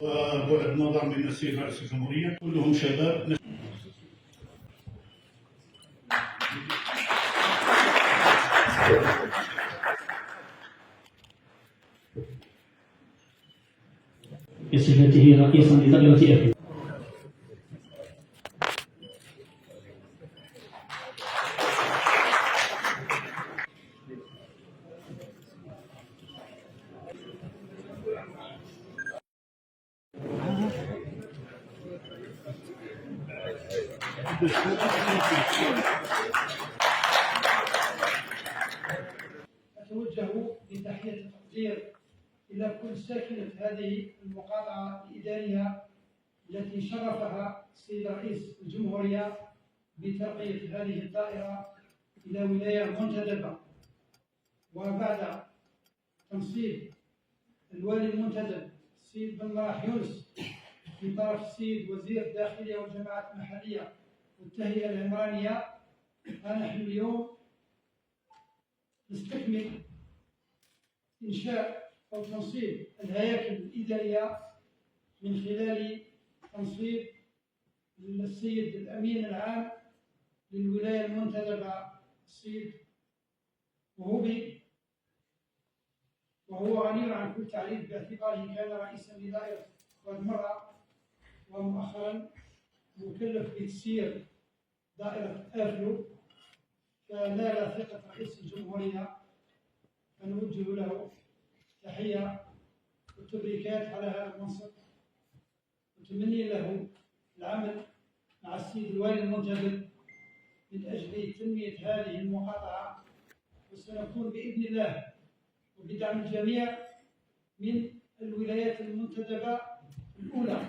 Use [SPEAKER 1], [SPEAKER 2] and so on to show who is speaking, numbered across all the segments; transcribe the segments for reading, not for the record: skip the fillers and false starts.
[SPEAKER 1] وبعد نظر من السيد رئيس الجمهورية، كلهم شباب.
[SPEAKER 2] بصفته رئيسا لدائرة أفريقيا.
[SPEAKER 3] أتوجه بتحية التقدير إلى كل ساكنة هذه المقاطعة الإدارية التي شرفها السيد رئيس الجمهورية بترقية هذه الدائرة إلى ولاية منتدبة، وبعد تنصيب الوالي المنتدب السيد بن مراح يونس في طرف السيد وزير الداخلية والجماعات المحلية والتهيئة العمرانية، فنحن اليوم نستكمل إنشاء أو تنصيب الهياكل الإدارية من خلال تنصيب السيد الأمين العام للولاية المنتدبة السيد وهوبي، وهو غني عن كل تعريف باعتباره كان رئيسا لدائرة واد مرة، ومؤخرا مكلف بتسيير دائرة آفلو، فنال ثقة رئيس الجمهورية، فنوجه له تحية والتبريكات على هذا المنصب، وتمني له العمل مع السيد الوالي المنتدب من أجل تنمية هذه المقاطعة، وسنكون بإذن الله وبدعم الجميع من الولايات المنتدبة الأولى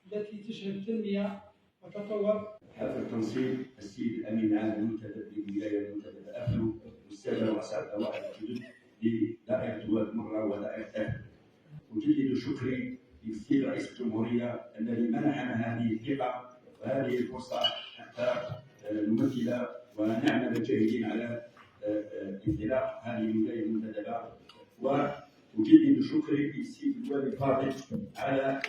[SPEAKER 3] التي تشهد تنمية وتطور.
[SPEAKER 4] حفل تنصيب السيد الامين العام المنتدب للولايه المنتدبه افلو والساده رؤساء الدوائر الجدد لدائره واد مره ودائره افلو. اجدد شكري للسيد رئيس الجمهوريه الذي منحنا هذه الثقه وهذه الفرصه حتى نمثل ونعمل جاهدين على انطلاق هذه الولايه المنتدبه. واجدد شكري للسيد الوالي الفاضل على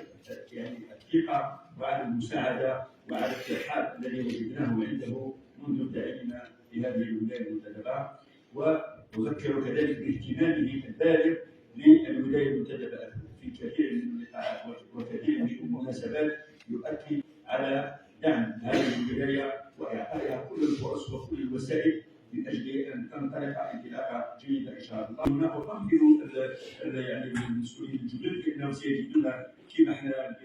[SPEAKER 4] الثقه وعلى المساعده وعلى الترحاب الذي وجدناه عنده منذ تعييننا في هذه الولايه المنتدبه، واذكر كذلك باهتمامه البالغ للولايه المنتدبه في كثير من اللقاءات وكثير من المناسبات، يؤكد على دعم هذه الولايه واعطائها كل الفرص وكل الوسائل من اجل ان تنطلق انطلاقه جيده ان شاء الله. هنا اطمئن المسؤولين الجدد بانهم سيجدون كما احنا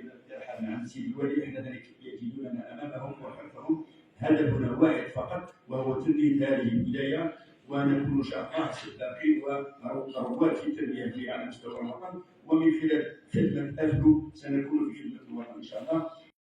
[SPEAKER 4] مع السيد الوالي احنا يجدوننا امامهم وخلفهم هدفنا واحد فقط، وهو تنميه هذه الولايه، ونكون ان شاء الله سباقين ورواد في التنميه على مستوى الوطن، ومن خلال خدمه افلو سنكون في خدمه الوطن ان شاء الله.